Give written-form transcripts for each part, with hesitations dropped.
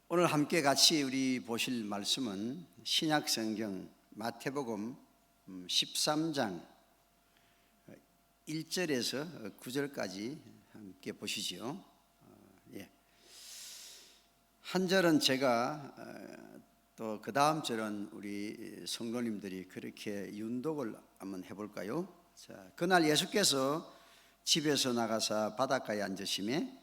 오늘 함께 같이 우리 보실 말씀은 신약성경 마태복음 13장 1절에서 9절까지 함께 보시죠. 한 절은 제가 또 그 다음 절은 우리 성도님들이 그렇게 윤독을 한번 해볼까요? 자, 그날 예수께서 집에서 나가사 바닷가에 앉으시매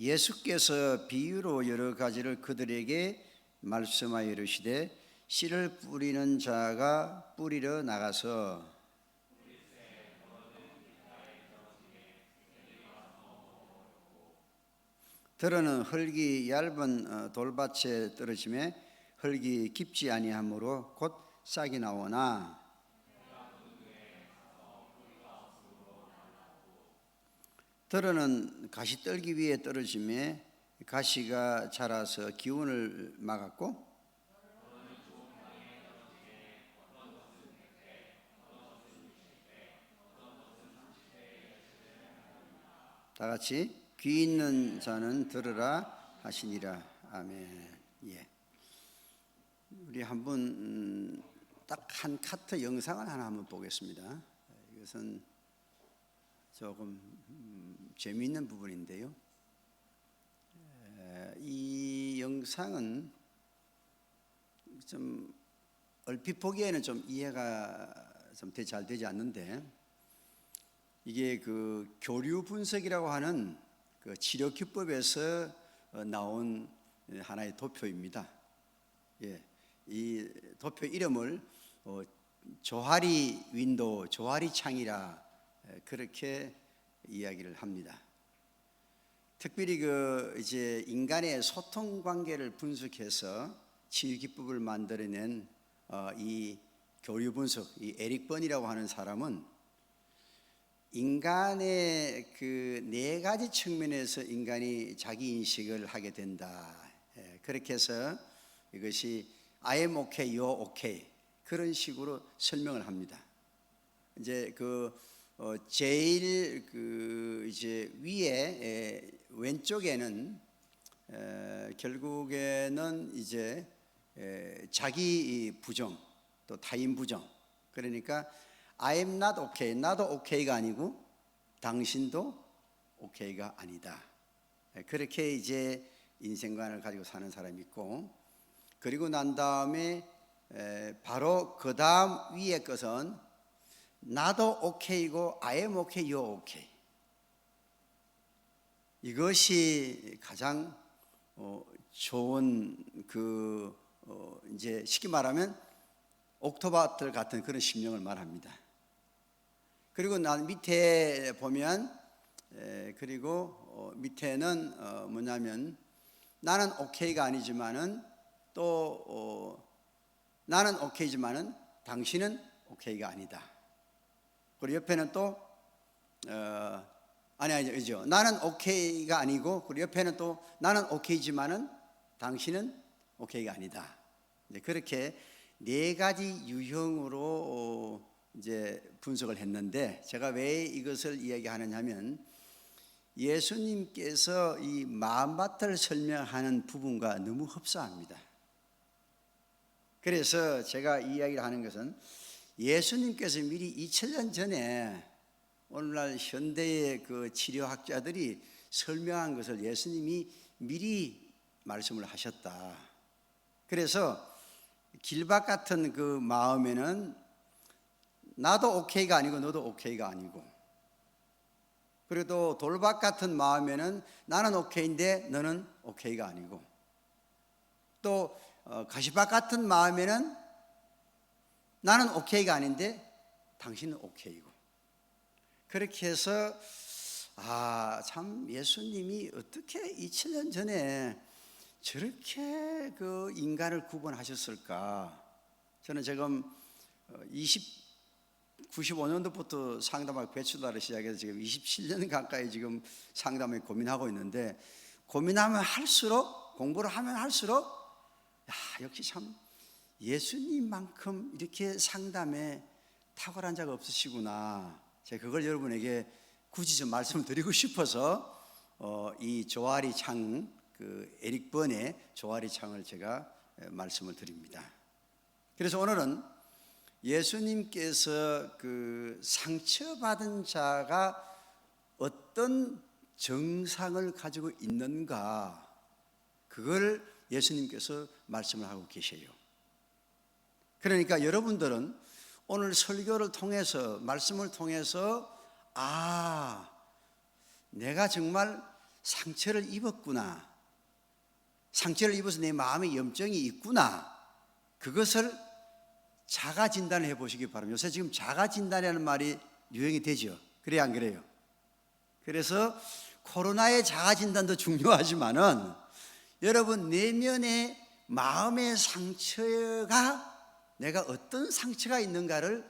예수께서 비유로 여러 가지를 그들에게 말씀하여 이르시되 씨를 뿌리는 자가 뿌리러 나가서 들어는 흙이 얇은 돌밭에 떨어지매 흙이 깊지 아니하므로 곧 싹이 나오나 들어는 가시떨기 위에 떨어지매 가시가 자라서 기운을 막았고 다 같이 귀 있는 자는 들으라 하시니라. 아멘. 예. 우리 한번 딱 한 카트 영상을 하나 한번 보겠습니다. 이것은 조금 재미있는 부분인데요. 이 영상은 좀 얼핏 보기에는 좀 이해가 좀 잘 되지 않는데 이게 그 교류 분석이라고 하는 그 치료 기법에서 나온 하나의 도표입니다. 예, 이 도표 이름을 조하리 윈도우, 조하리 창이라 그렇게 이야기를 합니다. 특별히 그 이제 인간의 소통 관계를 분석해서 치유 기법을 만들어낸 이 교류 분석, 이 에릭 번이라고 하는 사람은 인간의 그 네 가지 측면에서 인간이 자기 인식을 하게 된다. 그렇게 해서 이것이 I am okay, you're okay 그런 식으로 설명을 합니다. 이제 제일 이제 위에 왼쪽에는 결국에는 이제 자기 부정 또 타인 부정, 그러니까 I am not okay, 나도 okay가 아니고 당신도 okay가 아니다. 그렇게 이제 인생관을 가지고 사는 사람이 있고, 그리고 난 다음에 바로 그 다음 위에 것은 나도 okay고 I am okay, you're okay. 이것이 가장 좋은 이제 쉽게 말하면 옥토바틀 같은 그런 심령을 말합니다. 그리고 난 밑에 보면 그리고 밑에는 뭐냐면 나는 오케이가 아니지만은 또 나는 오케이지만은 당신은 오케이가 아니다. 그리고 옆에는 또 아니죠. 나는 오케이가 아니고 그리고 옆에는 또 나는 오케이지만은 당신은 오케이가 아니다. 그렇게 네 가지 유형으로 이제 분석을 했는데, 제가 왜 이것을 이야기하느냐면 예수님께서 이 마음밭을 설명하는 부분과 너무 흡사합니다. 그래서 제가 이야기를 하는 것은 예수님께서 미리 2000년 전에 오늘날 현대의 그 치료학자들이 설명한 것을 예수님이 미리 말씀을 하셨다. 그래서 길밭 같은 그 마음에는 나도 오케이가 아니고 너도 오케이가 아니고, 그리고 또 돌밭 같은 마음에는 나는 오케이인데 너는 오케이가 아니고, 또 가시밭 같은 마음에는 나는 오케이가 아닌데 당신은 오케이고, 그렇게 해서 참 예수님이 어떻게 2000년 전에 저렇게 그 인간을 구분하셨을까? 저는 지금 95년도부터 상담학 배출다를 시작해서 지금 27년 가까이 지금 상담에 고민하고 있는데, 고민하면 할수록, 공부를 하면 할수록 역시 참 예수님만큼 이렇게 상담에 탁월한 자가 없으시구나. 제가 그걸 여러분에게 굳이 좀 말씀을 드리고 싶어서 이 조아리 창, 그 에릭 번의 조아리 창을 제가 말씀을 드립니다. 그래서 오늘은 예수님께서 그 상처받은 자가 어떤 정상을 가지고 있는가, 그걸 예수님께서 말씀을 하고 계셔요. 그러니까 여러분들은 오늘 설교를 통해서, 말씀을 통해서, 내가 정말 상처를 입었구나, 상처를 입어서 내 마음에 염증이 있구나, 그것을 자가 진단을 해보시기 바랍니다. 요새 지금 자가 진단이라는 말이 유행이 되죠. 그래요, 안 그래요? 그래서 코로나의 자가 진단도 중요하지만은 여러분 내면의 마음의 상처가, 내가 어떤 상처가 있는가를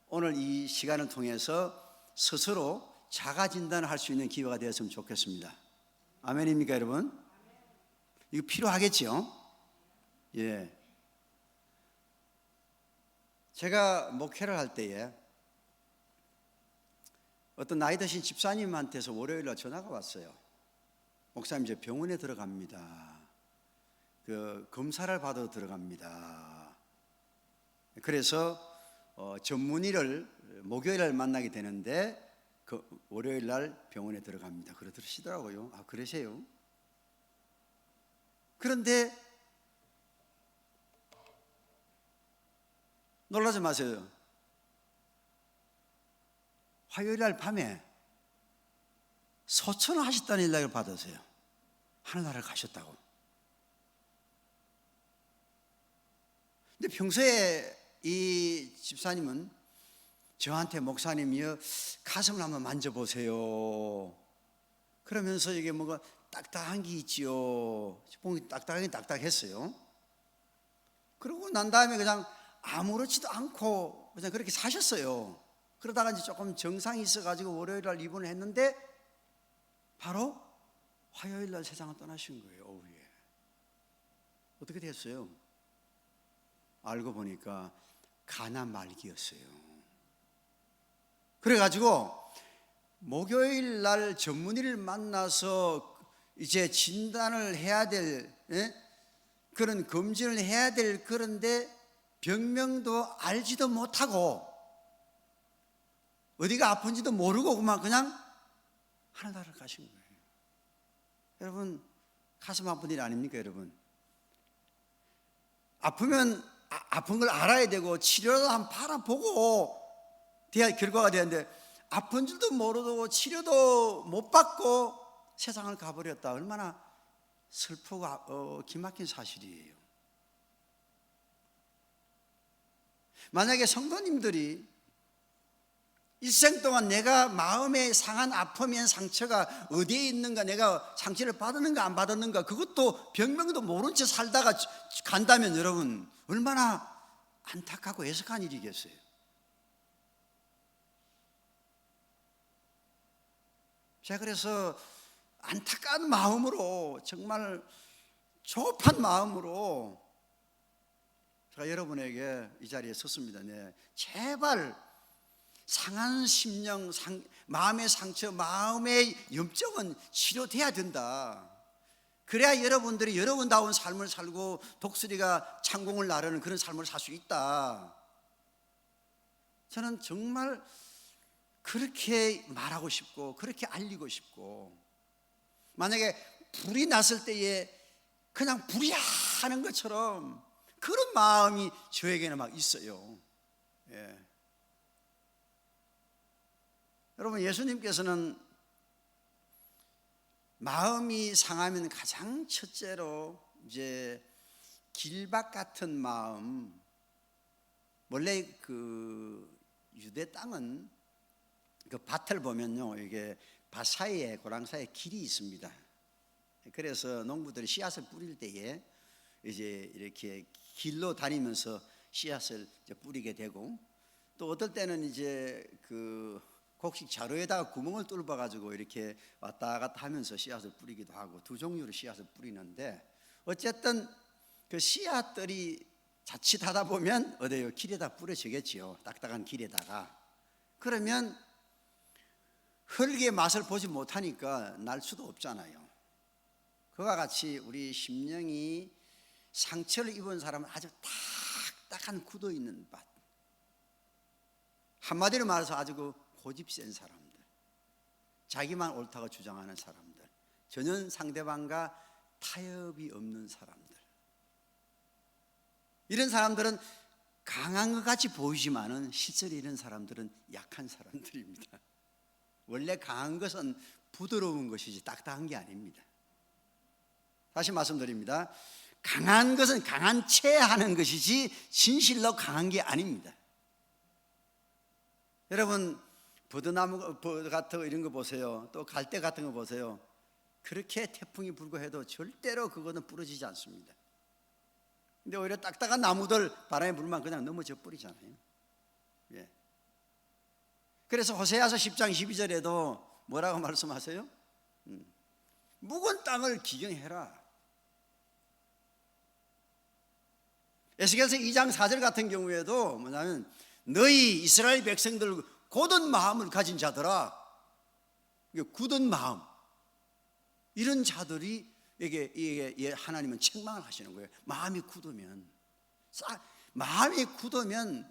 오늘 이 시간을 통해서 스스로 자가 진단을 할 수 있는 기회가 되었으면 좋겠습니다. 아멘입니까, 여러분? 이거 필요하겠죠? 예. 제가 목회를 할 때에 어떤 나이 드신 집사님한테서 월요일날 전화가 왔어요. 목사님, 이제 병원에 들어갑니다. 그 검사를 받아 들어갑니다. 그래서 전문의를 목요일날 만나게 되는데 그 월요일날 병원에 들어갑니다. 그러시더라고요. 그러세요? 그런데 놀라지 마세요. 화요일날 밤에 소천을 하셨다는 연락을 받으세요. 하늘나라를 가셨다고. 근데 평소에 이 집사님은 저한테, 목사님이요, 가슴을 한번 만져보세요, 그러면서 이게 뭔가 딱딱한 게 있지요. 보기 딱딱하긴 딱딱했어요. 그러고 난 다음에 그냥 아무렇지도 않고 그냥 그렇게 사셨어요. 그러다가 이제 조금 정상이 있어가지고 월요일날 입원을 했는데 바로 화요일날 세상을 떠나신 거예요. 오후에. 어떻게 됐어요? 알고 보니까 간암 말기였어요. 그래가지고 목요일날 전문의를 만나서 이제 진단을 해야 될, 그런 검진을 해야 될, 그런데 병명도 알지도 못하고 어디가 아픈지도 모르고 그냥 하늘나라를 가신 거예요. 여러분, 가슴 아픈 일 아닙니까, 여러분? 아프면 아픈 걸 알아야 되고 치료도 한번 바라보고 돼야 결과가 되는데, 아픈 줄도 모르고 치료도 못 받고 세상을 가버렸다. 얼마나 슬프고 기막힌 사실이에요. 만약에 성도님들이 일생 동안 내가 마음에 상한 아픔이면 상처가 어디에 있는가, 내가 상처를 받았는가 안 받았는가, 그것도 병명도 모른 채 살다가 간다면 여러분 얼마나 안타깝고 애석한 일이겠어요. 제가 그래서 안타까운 마음으로, 정말 조급한 마음으로 제가 여러분에게 이 자리에 섰습니다. 네, 제발 상한 심령, 마음의 상처, 마음의 염증은 치료돼야 된다. 그래야 여러분들이 여러분다운 삶을 살고 독수리가 창공을 나르는 그런 삶을 살 수 있다. 저는 정말 그렇게 말하고 싶고 그렇게 알리고 싶고, 만약에 불이 났을 때에 그냥 불이야 하는 것처럼 그런 마음이 저에게는 막 있어요. 예. 여러분, 예수님께서는 마음이 상하면 가장 첫째로 이제 길밭 같은 마음, 원래 그 유대 땅은 그 밭을 보면요, 이게 밭 사이에, 고랑 사이에 길이 있습니다. 그래서 농부들이 씨앗을 뿌릴 때에 이제 이렇게 길로 다니면서 씨앗을 이제 뿌리게 되고, 또 어떨 때는 이제 그 곡식 자루에다가 구멍을 뚫어 가지고 이렇게 왔다 갔다 하면서 씨앗을 뿌리기도 하고, 두 종류로 씨앗을 뿌리는데, 어쨌든 그 씨앗들이 자칫하다 보면 어디요? 길에다 뿌려지겠지요. 딱딱한 길에다가. 그러면 흙의 맛을 보지 못하니까 날 수도 없잖아요. 그와 같이 우리 심령이 상처를 입은 사람은 아주 딱딱한 굳어있는 밭, 한마디로 말해서 아주 그 고집 센 사람들, 자기만 옳다고 주장하는 사람들, 전혀 상대방과 타협이 없는 사람들, 이런 사람들은 강한 것 같이 보이지만은 실제로 이런 사람들은 약한 사람들입니다. 원래 강한 것은 부드러운 것이지 딱딱한 게 아닙니다. 다시 말씀드립니다. 강한 것은 강한 채 하는 것이지 진실로 강한 게 아닙니다. 여러분, 버드나무 같은 거 이런 거 보세요. 또 갈대 같은 거 보세요. 그렇게 태풍이 불고 해도 절대로 그거는 부러지지 않습니다. 근데 오히려 딱딱한 나무들 바람에 불면 그냥 넘어져 버리잖아요. 예. 그래서 호세아서 10장 12절에도 뭐라고 말씀하세요? 묵은 땅을 기경해라. 에스겔서 2장 4절 같은 경우에도 뭐냐면 너희 이스라엘 백성들 굳은 마음을 가진 자들아, 굳은 마음, 이런 자들이 이게 하나님은 책망을 하시는 거예요. 마음이 굳으면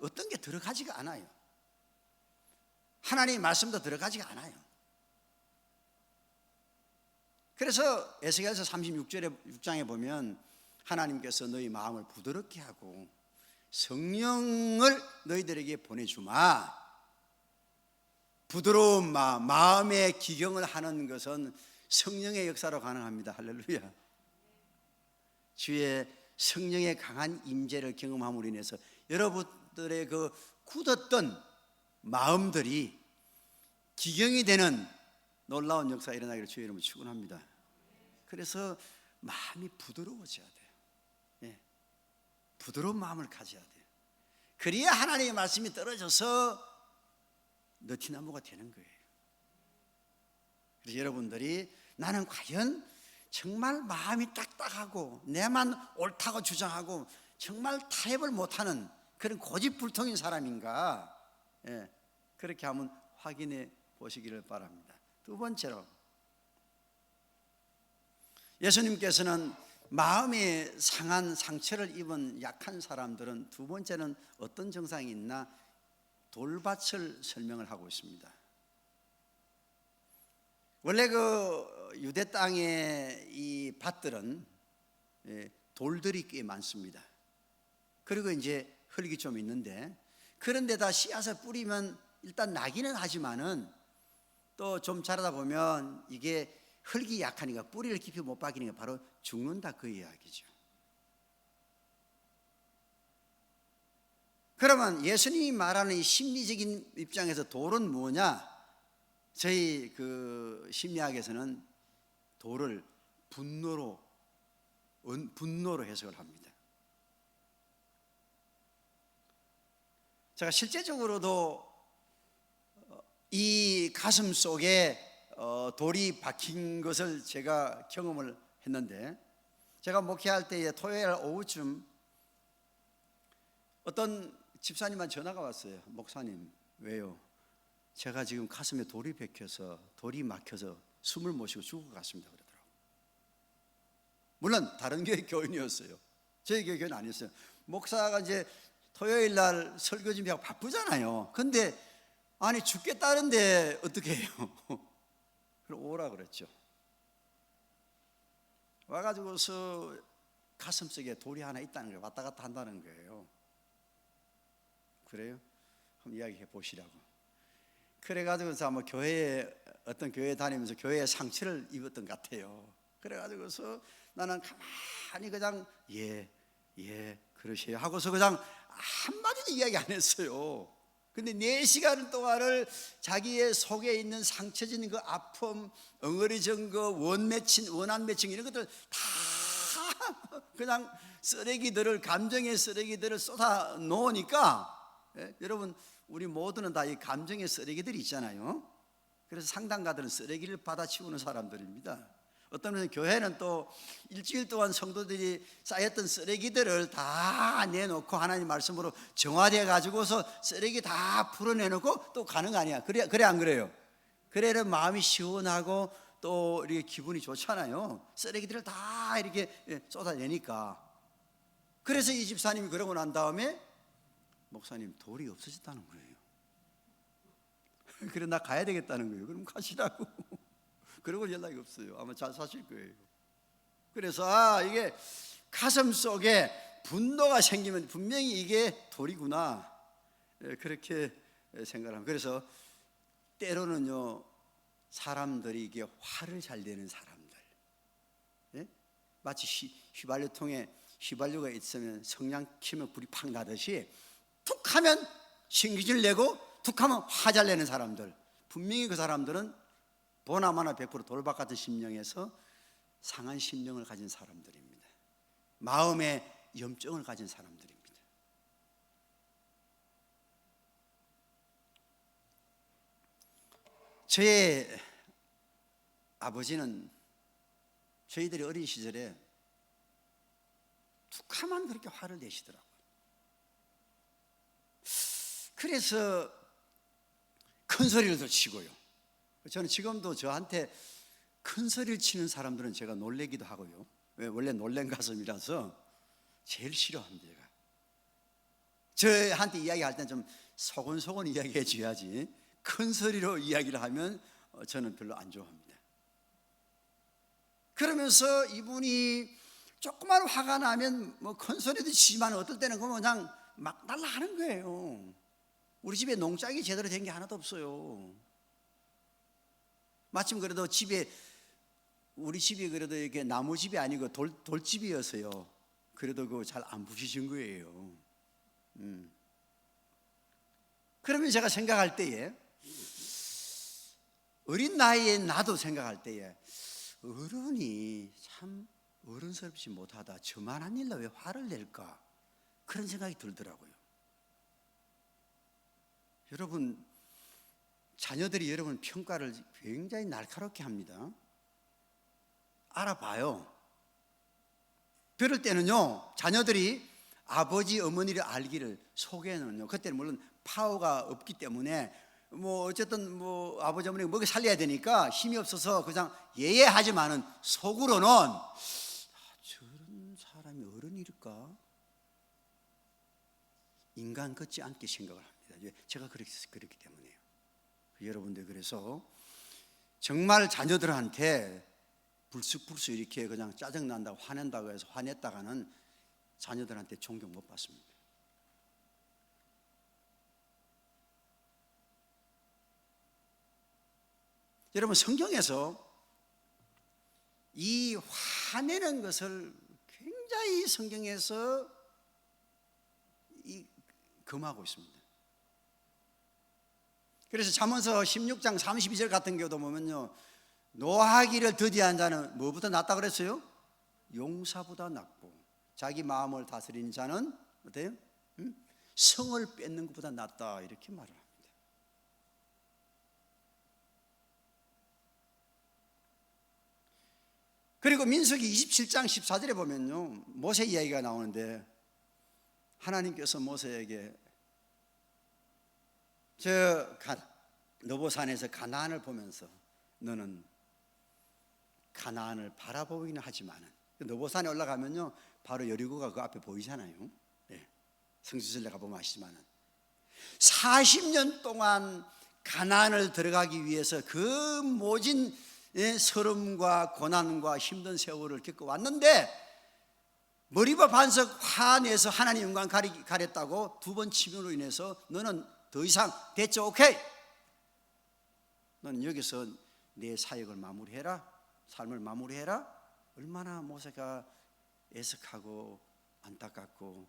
어떤 게 들어가지가 않아요. 하나님의 말씀도 들어가지가 않아요. 그래서 에스겔서 36장에 보면 하나님께서 너희 마음을 부드럽게 하고 성령을 너희들에게 보내주마. 부드러운 마음의 기경을 하는 것은 성령의 역사로 가능합니다. 할렐루야. 주의 성령의 강한 임재를 경험함으로 인해서 여러분들의 그 굳었던 마음들이 기경이 되는 놀라운 역사가 일어나기를 주의 이름으로 축원합니다. 그래서 마음이 부드러워져야 돼요. 예. 부드러운 마음을 가져야 돼요. 그래야 하나님의 말씀이 떨어져서 너티나무가 되는 거예요. 그래서 여러분들이 나는 과연 정말 마음이 딱딱하고 내만 옳다고 주장하고 정말 타협을 못하는 그런 고집불통인 사람인가? 예, 그렇게 한번 확인해 보시기를 바랍니다. 두 번째로, 예수님께서는 마음이 상한 상처를 입은 약한 사람들은 두 번째는 어떤 증상이 있나 돌밭을 설명을 하고 있습니다. 원래 그 유대 땅의 이 밭들은 돌들이 꽤 많습니다. 그리고 이제 흙이 좀 있는데 그런 데다 씨앗을 뿌리면 일단 나기는 하지만은 또 좀 자라다 보면 이게 흙이 약하니까 뿌리를 깊이 못 박이니까 바로 죽는다, 그 이야기죠. 그러면 예수님이 말하는 이 심리적인 입장에서 돌은 뭐냐? 저희 그 심리학에서는 돌을 분노로 해석을 합니다. 제가 실제적으로도 이 가슴 속에 돌이 박힌 것을 제가 경험을 했는데, 제가 목회할 때에 토요일 오후쯤 어떤 집사님한테 전화가 왔어요. 목사님, 왜요? 제가 지금 가슴에 돌이 박혀서 돌이 막혀서 숨을 못 쉬고 죽을 것 같습니다 그러더라고요. 물론 다른 교회 교인이었어요. 저희 교회 교인 아니었어요. 목사가 이제 토요일 날 설교 준비하고 바쁘잖아요. 근데 아니 죽겠다는데 어떻게 해요? 그럼 오라 그랬죠. 와가지고서 가슴속에 돌이 하나 있다는 거예요. 왔다 갔다 한다는 거예요. 그래요? 한번 이야기해 보시라고. 그래가지고서 아마 어떤 교회에 다니면서 교회에 상처를 입었던 것 같아요. 그래가지고서 나는 가만히 그냥 예 그러세요 하고서 그냥 한마디도 이야기 안 했어요. 근데 4시간 동안을 자기의 속에 있는 상처진 그 아픔, 엉어리진 그 원한 맺힌 이런 것들 다 그냥 감정의 쓰레기들을 쏟아 놓으니까, 여러분 우리 모두는 다 이 감정의 쓰레기들이 있잖아요. 그래서 상담가들은 쓰레기를 받아치우는 사람들입니다. 어떤 분은 교회는 또 일주일 동안 성도들이 쌓였던 쓰레기들을 다 내놓고 하나님 말씀으로 정화되어 가지고서 쓰레기 다 풀어내놓고 또 가는 거 아니야. 그래 안 그래요? 그래야 마음이 시원하고 또 이렇게 기분이 좋잖아요. 쓰레기들을 다 이렇게 쏟아내니까. 그래서 이 집사님이 그러고 난 다음에 목사님 돌이 없어졌다는 거예요. 그래 나 가야 되겠다는 거예요. 그럼 가시라고. 그러고 연락이 없어요. 아마 잘 사실 거예요. 그래서 이게 가슴 속에 분노가 생기면 분명히 이게 돌이구나, 그렇게 생각합니다. 그래서 때로는요, 사람들이 이게 화를 잘 내는 사람들, 마치 휘발유통에 휘발유가 있으면 성냥 키면 불이 팍 나듯이 툭 하면 신기질 내고 툭 하면 화 잘 내는 사람들, 분명히 그 사람들은 보나마나 100% 돌박 같은 심령에서 상한 심령을 가진 사람들입니다. 마음의 염증을 가진 사람들입니다. 저의 아버지는 저희들이 어린 시절에 툭하면 그렇게 화를 내시더라고요. 그래서 큰 소리를 치고요. 저는 지금도 저한테 큰 소리를 치는 사람들은 제가 놀래기도 하고요. 왜? 원래 놀란 가슴이라서 제일 싫어합니다. 제가 저한테 이야기할 때는 좀 소곤소곤 이야기해 줘야지, 큰 소리로 이야기를 하면 저는 별로 안 좋아합니다. 그러면서 이분이 조그만 화가 나면 뭐 큰 소리도 치지만 어떨 때는 그냥 막 날라하는 거예요. 우리 집에 농장이 제대로 된 게 하나도 없어요. 마침 그래도 우리 집이 그래도 이렇게 나무집이 아니고 돌집이어서요. 그래도 그거 잘 안 부시신 거예요. 그러면 제가 생각할 때에, 어린 나이에 나도 생각할 때에, 어른이 참 어른스럽지 못하다, 저만한 일로 왜 화를 낼까, 그런 생각이 들더라고요. 여러분, 자녀들이 여러분 평가를 굉장히 날카롭게 합니다. 알아봐요. 그럴 때는요, 자녀들이 아버지 어머니를 알기를, 속에는요, 그때는 물론 파워가 없기 때문에 뭐 어쨌든 뭐 아버지 어머니가 먹여 살려야 되니까 힘이 없어서 그냥 예예하지만은 속으로는 저런 사람이 어른일까, 인간 같지 않게 생각을 합니다. 제가 그렇기 때문에요. 여러분들, 그래서 정말 자녀들한테 불쑥불쑥 이렇게 그냥 짜증난다고 화낸다고 해서 화냈다가는 자녀들한테 존경 못 받습니다. 여러분, 성경에서 이 화내는 것을 굉장히 성경에서 금하고 있습니다. 그래서 잠언서 16장 32절 같은 경우도 보면요, 노하기를 더디한 자는 뭐보다 낫다 그랬어요? 용사보다 낫고, 자기 마음을 다스리는 자는 어때요? 성을 뺏는 것보다 낫다, 이렇게 말을 합니다. 그리고 민수기 27장 14절에 보면요, 모세 이야기가 나오는데, 하나님께서 모세에게 너보산에서 가나안을 보면서, 너는 가나안을 바라보기는 하지만은, 너보산에 올라가면요 바로 여리고가 그 앞에 보이잖아요. 성수절에 가보면 아시지만은 40년 동안 가나안을 들어가기 위해서 그 모진 서름과 고난과 힘든 세월을 겪어왔는데, 머리바 반석 화내서 하나님 영광 가렸다고 두 번 치명으로 인해서 너는 더 이상 됐죠, 오케이, 너는 여기서 내 사역을 마무리해라, 삶을 마무리해라. 얼마나 모세가 애석하고 안타깝고,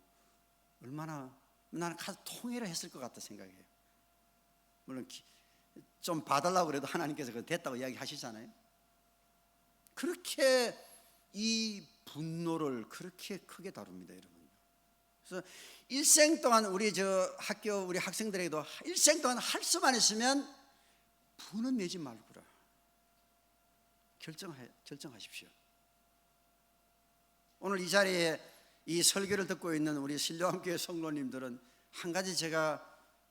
얼마나 나는 가서 통회를 했을 것 같다 생각해요. 물론 좀 봐달라고 그래도 하나님께서 됐다고 이야기하시잖아요. 그렇게 이 분노를 그렇게 크게 다룹니다, 여러분. 그래서 일생 동안 우리 학생들에게도 일생 동안 할 수만 있으면 분은 내지 말거라. 결정하십시오. 오늘 이 자리에 이 설교를 듣고 있는 우리 신령함교회 성도님들은 한 가지 제가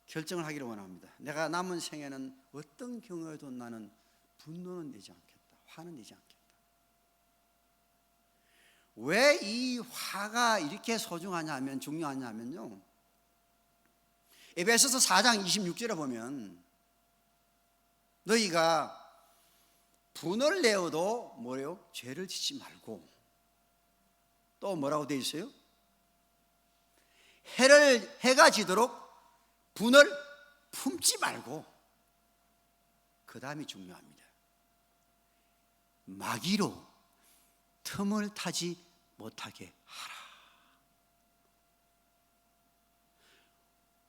결정을 하기를 원합니다. 내가 남은 생에는 어떤 경우에도 나는 분노는 내지 않겠다, 화는 내지 않겠다. 왜 이 화가 이렇게 소중하냐면, 중요하냐면요, 에베소서 4장 26절에 보면 너희가 분을 내어도 뭐래요? 죄를 짓지 말고, 또 뭐라고 되어 있어요? 해가 지도록 분을 품지 말고, 그 다음이 중요합니다. 마귀로 틈을 타지 못하게 하라.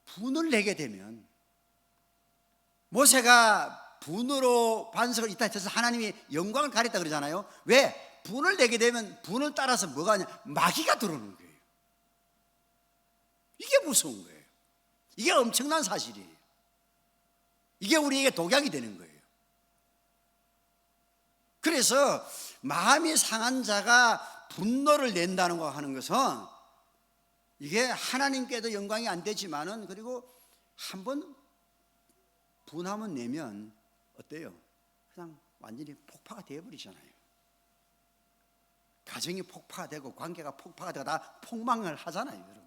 분을 내게 되면, 모세가 분으로 반석을 이따 해서 하나님이 영광을 가렸다 그러잖아요. 왜? 분을 내게 되면 분을 따라서 뭐가 하냐? 마귀가 들어오는 거예요. 이게 무서운 거예요. 이게 엄청난 사실이에요. 이게 우리에게 독약이 되는 거예요. 그래서 마음이 상한 자가 분노를 낸다는 거 하는 것은 이게 하나님께도 영광이 안 되지만은, 그리고 한번 분하면 내면 어때요? 그냥 완전히 폭파가 되어버리잖아요. 가정이 폭파가 되고 관계가 폭파가 되고 다 폭망을 하잖아요, 여러분.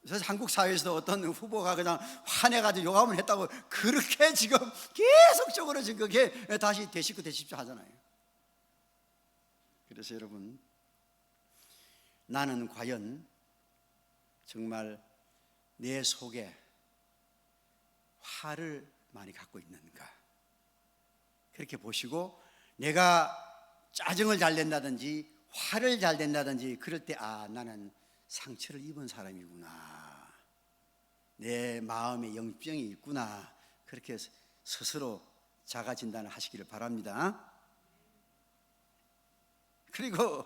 그래서 한국 사회에서도 어떤 후보가 그냥 화내가지고 욕하면 했다고 그렇게 지금 계속적으로 지금 그게 다시 되십시오 되십시오 하잖아요. 그래서 여러분, 나는 과연 정말 내 속에 화를 많이 갖고 있는가, 그렇게 보시고, 내가 짜증을 잘 낸다든지 화를 잘 낸다든지 그럴 때, 아, 나는 상처를 입은 사람이구나, 내 마음에 영병이 있구나, 그렇게 스스로 자가 진단을 하시기를 바랍니다. 그리고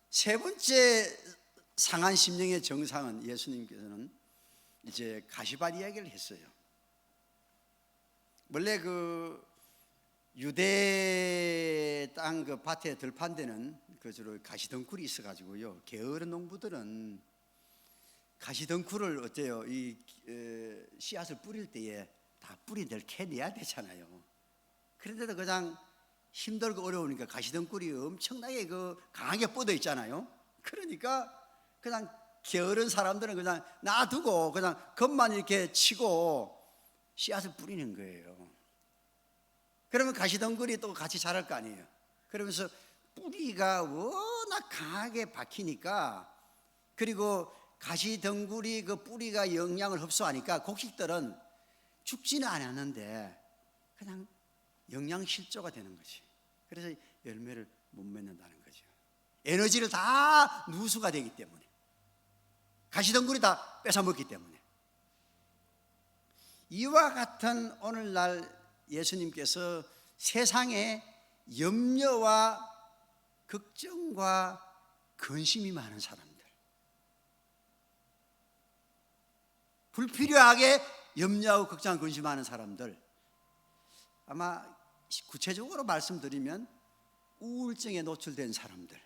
세 번째 상한 심령의 정상은, 예수님께서는 이제 가시밭 이야기를 했어요. 원래 그 유대 땅 그 밭에 들판대는 그 주로 가시덩굴이 있어가지고요, 게으른 농부들은 가시덩굴을 어때요? 이 씨앗을 뿌릴 때에 다 뿌리들 캐내야 되잖아요. 그런데도 그냥 힘들고 어려우니까 가시덩굴이 엄청나게 그 강하게 뻗어 있잖아요. 그러니까 그냥 게으른 사람들은 그냥 놔두고 그냥 겉만 이렇게 치고 씨앗을 뿌리는 거예요. 그러면 가시덩굴이 또 같이 자랄 거 아니에요. 그러면서 뿌리가 워낙 강하게 박히니까, 그리고 가시덩굴이 그 뿌리가 영양을 흡수하니까 곡식들은 죽지는 않았는데 그냥 영양 실조가 되는 거지. 그래서 열매를 못 맺는다는 거죠. 에너지를 다 누수가 되기 때문에, 가시덩굴이 다 뺏어먹기 때문에. 이와 같은 오늘날 예수님께서 세상에 염려와 걱정과 근심이 많은 사람들, 불필요하게 염려하고 걱정하고 근심하는 사람들, 아마 구체적으로 말씀드리면 우울증에 노출된 사람들,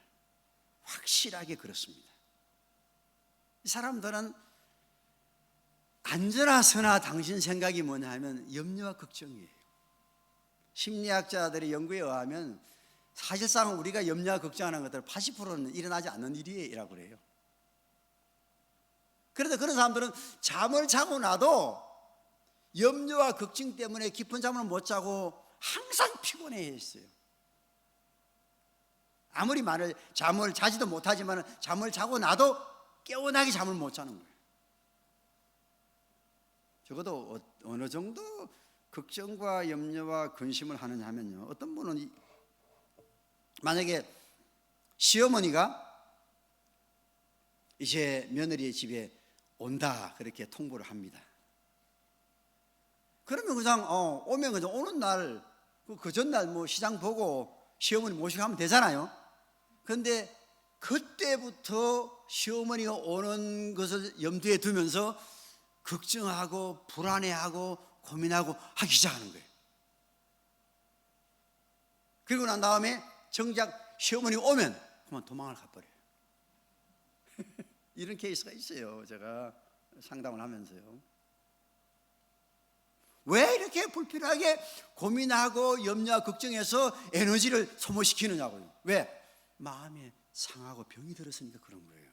확실하게 그렇습니다. 이 사람들은 안전하서나 당신 생각이 뭐냐 하면 염려와 걱정이에요. 심리학자들의 연구에 의하면 사실상 우리가 염려와 걱정하는 것들 80%는 일어나지 않는 일이라고 그래요. 그런데 그런 사람들은 잠을 자고 나도 염려와 걱정 때문에 깊은 잠을 못 자고 항상 피곤해 있어요. 아무리 잠을 자지도 못하지만 잠을 자고 나도 깨어나게 잠을 못 자는 거예요. 적어도 어느 정도 걱정과 염려와 근심을 하느냐 하면요, 어떤 분은 만약에 시어머니가 이제 며느리의 집에 온다 그렇게 통보를 합니다. 그러면 그냥 오면 그냥 오는 날 그 전날 뭐 시장 보고 시어머니 모시고 하면 되잖아요. 그런데 그때부터 시어머니가 오는 것을 염두에 두면서 걱정하고 불안해하고 고민하고 하기 시작하는 거예요. 그리고 난 다음에 정작 시어머니 오면 그만 도망을 가버려요. 이런 케이스가 있어요. 제가 상담을 하면서요. 왜 이렇게 불필요하게 고민하고 염려하고 걱정해서 에너지를 소모시키느냐고요. 왜? 마음에 상하고 병이 들었으니까 그런 거예요.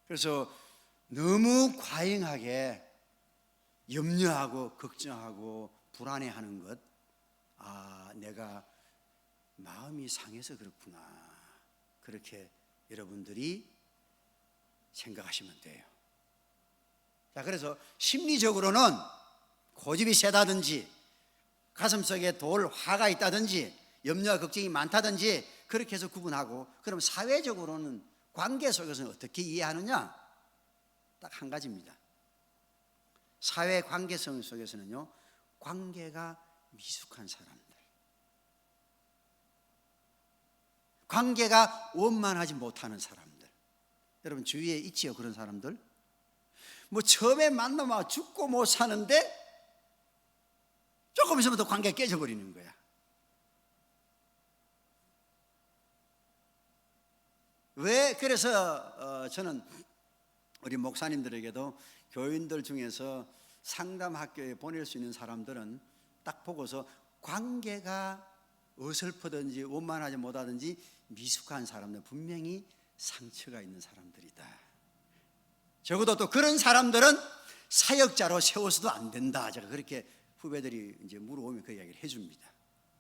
그래서 너무 과잉하게 염려하고 걱정하고 불안해하는 것, 내가 마음이 상해서 그렇구나, 그렇게 여러분들이 생각하시면 돼요. 자, 그래서 심리적으로는 고집이 세다든지 가슴속에 돌 화가 있다든지 염려와 걱정이 많다든지 그렇게 해서 구분하고, 그럼 사회적으로는 관계 속에서는 어떻게 이해하느냐? 딱 한 가지입니다. 사회 관계성 속에서는요, 관계가 미숙한 사람들, 관계가 원만하지 못하는 사람들, 여러분 주위에 있지요? 그런 사람들. 뭐 처음에 만나면 죽고 못 사는데 조금 있으면 관계가 깨져버리는 거야. 왜? 그래서 저는 우리 목사님들에게도 교인들 중에서 상담학교에 보낼 수 있는 사람들은 딱 보고서 관계가 어설프든지 원만하지 못하든지 미숙한 사람들, 분명히 상처가 있는 사람들이다. 적어도 또 그런 사람들은 사역자로 세워서도 안 된다. 제가 그렇게 후배들이 이제 물어보면 그 이야기를 해줍니다.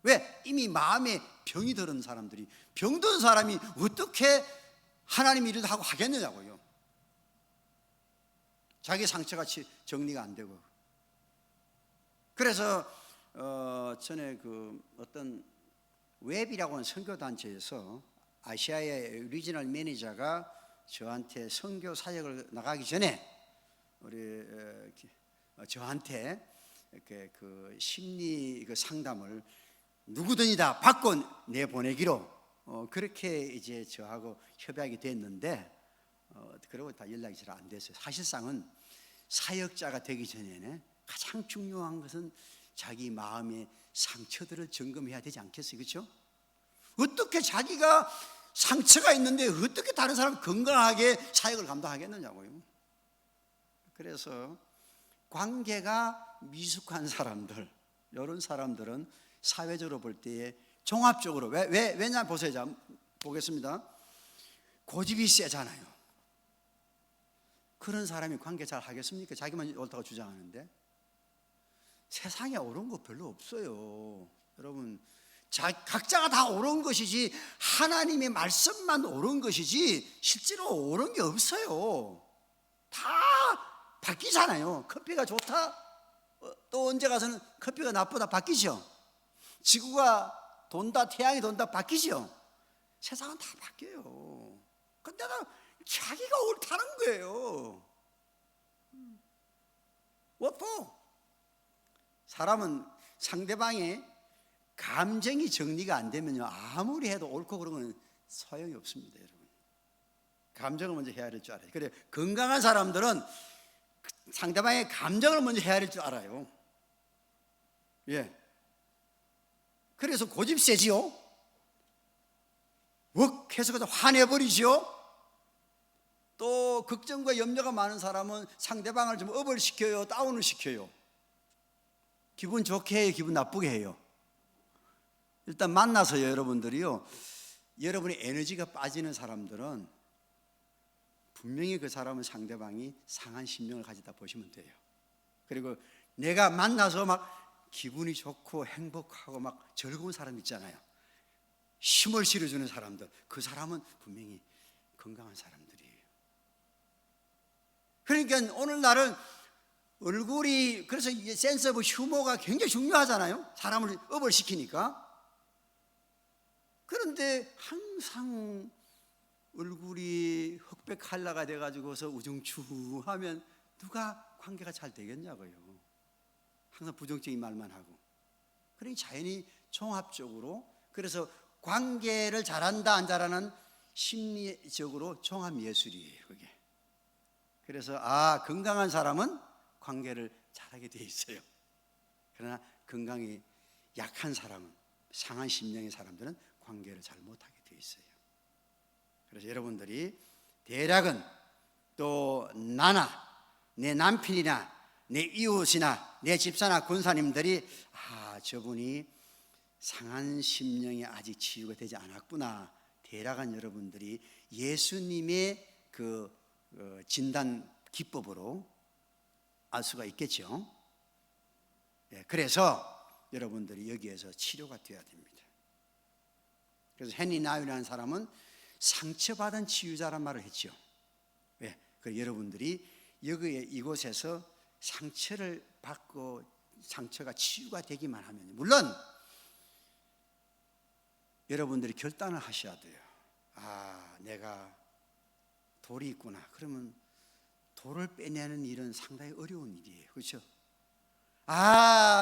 왜? 이미 마음에 병이 들은 사람들이, 병든 사람이 어떻게 하나님 일을 하고 하겠느냐고요. 자기 상처가 정리가 안 되고. 그래서 전에 그 어떤 웹이라고 하는 선교단체에서 아시아의 리지널 매니저가 저한테 선교 사역을 나가기 전에 우리 저한테 이렇게 그 심리 그 상담을 누구든지 다 받고 내보내기로 그렇게 이제 저하고 협약이 됐는데, 그러고 다 연락이 잘 안 됐어요. 사실상은 사역자가 되기 전에는 가장 중요한 것은 자기 마음의 상처들을 점검해야 되지 않겠어요? 그렇죠? 어떻게 자기가 상처가 있는데 어떻게 다른 사람 건강하게 사역을 감당하겠느냐고요. 그래서 관계가 미숙한 사람들, 이런 사람들은 사회적으로 볼 때에 종합적으로 왜냐 보세요. 자, 보겠습니다. 고집이 세잖아요. 그런 사람이 관계 잘 하겠습니까? 자기만 옳다고 주장하는데. 세상에 옳은 거 별로 없어요. 여러분, 각자가 다 옳은 것이지 하나님의 말씀만 옳은 것이지 실제로 옳은 게 없어요. 다 바뀌잖아요. 커피가 좋다, 또 언제 가서는 커피가 나쁘다 바뀌죠. 지구가 돈다, 태양이 돈다 바뀌죠. 세상은 다 바뀌어요. 근데 자기가 옳다는 거예요. What for? 사람은 상대방의 감정이 정리가 안 되면요, 아무리 해도 옳고 그런 건 소용이 없습니다, 여러분. 감정을 먼저 헤아릴 줄 알아요. 그래, 건강한 사람들은 상대방의 감정을 먼저 헤아릴 줄 알아요. 예. 그래서 고집 세지요. 웍 해서 그냥 화내버리죠. 또 걱정과 염려가 많은 사람은 상대방을 좀 업을 시켜요, 다운을 시켜요. 기분 좋게 해요, 기분 나쁘게 해요. 일단 만나서요, 여러분들이요, 여러분의 에너지가 빠지는 사람들은 분명히 그 사람은 상대방이 상한 심령을 가지다 보시면 돼요. 그리고 내가 만나서 막 기분이 좋고 행복하고 막 즐거운 사람 있잖아요. 힘을 실어주는 사람들, 그 사람은 분명히 건강한 사람들이에요. 그러니까 오늘날은 얼굴이, 그래서 센스 오브 휴머가 굉장히 중요하잖아요. 사람을 업을 시키니까. 그런데 항상 얼굴이 흑백 칼라가 돼가지고서 우중충하면 누가 관계가 잘 되겠냐고요. 항상 부정적인 말만 하고. 그러니 자연히 종합적으로, 그래서 관계를 잘한다 안 잘하는 심리적으로 종합 예술이에요, 그게. 그래서 건강한 사람은 관계를 잘하게 돼 있어요. 그러나 건강이 약한 사람은, 상한 심령의 사람들은 관계를 잘 못하게 되어 있어요. 그래서 여러분들이 대략은 또 나나 내 남편이나 내 이웃이나 내 집사나 권사님들이 저분이 상한 심령이 아직 치유가 되지 않았구나, 대략은 여러분들이 예수님의 그 진단 기법으로 알 수가 있겠죠. 그래서 여러분들이 여기에서 치료가 되어야 됩니다. 그래서 헨리 나우라는 사람은 상처받은 치유자란 말을 했죠. 왜? 그 여러분들이 여기에 이곳에서 상처를 받고 상처가 치유가 되기만 하면, 물론 여러분들이 결단을 하셔야 돼요. 내가 돌이 있구나. 그러면 돌을 빼내는 일은 상당히 어려운 일이에요. 그렇죠?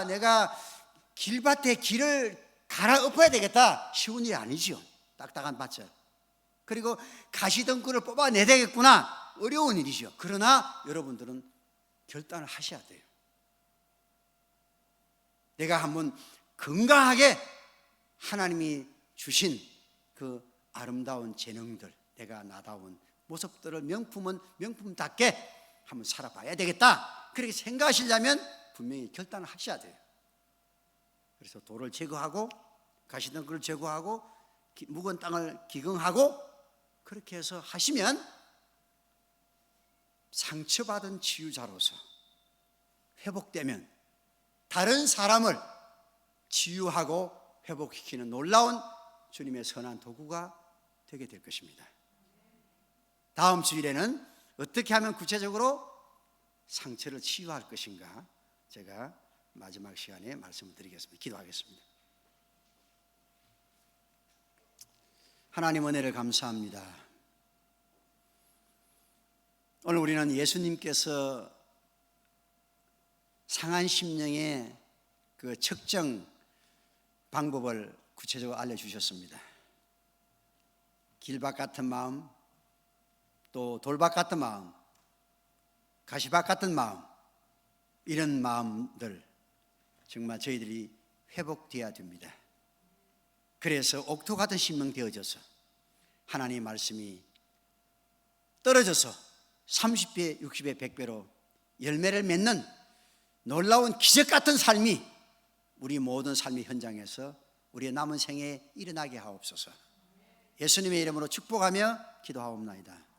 내가 길밭에 길을 갈아엎어야 되겠다. 쉬운 일이 아니죠. 딱딱한 밭을. 그리고 가시덩굴을 뽑아내야 되겠구나. 어려운 일이죠. 그러나 여러분들은 결단을 하셔야 돼요. 내가 한번 건강하게 하나님이 주신 그 아름다운 재능들, 내가 나다운 모습들을 명품답게 한번 살아봐야 되겠다. 그렇게 생각하시려면 분명히 결단을 하셔야 돼요. 그래서 돌을 제거하고 가시덩굴을 제거하고 묵은 땅을 기경하고 그렇게 해서 하시면 상처받은 치유자로서 회복되면 다른 사람을 치유하고 회복시키는 놀라운 주님의 선한 도구가 되게 될 것입니다. 다음 주일에는 어떻게 하면 구체적으로 상처를 치유할 것인가, 제가 마지막 시간에 말씀을 드리겠습니다. 기도하겠습니다. 하나님 은혜를 감사합니다. 오늘 우리는 예수님께서 상한 심령의 그 측정 방법을 구체적으로 알려주셨습니다. 길밭 같은 마음, 또 돌밭 같은 마음, 가시밭 같은 마음, 이런 마음들 정말 저희들이 회복되어야 됩니다. 그래서 옥토 같은 심령 되어져서 하나님의 말씀이 떨어져서 30배, 60배, 100배로 열매를 맺는 놀라운 기적 같은 삶이 우리 모든 삶의 현장에서 우리의 남은 생에 일어나게 하옵소서. 예수님의 이름으로 축복하며 기도하옵나이다.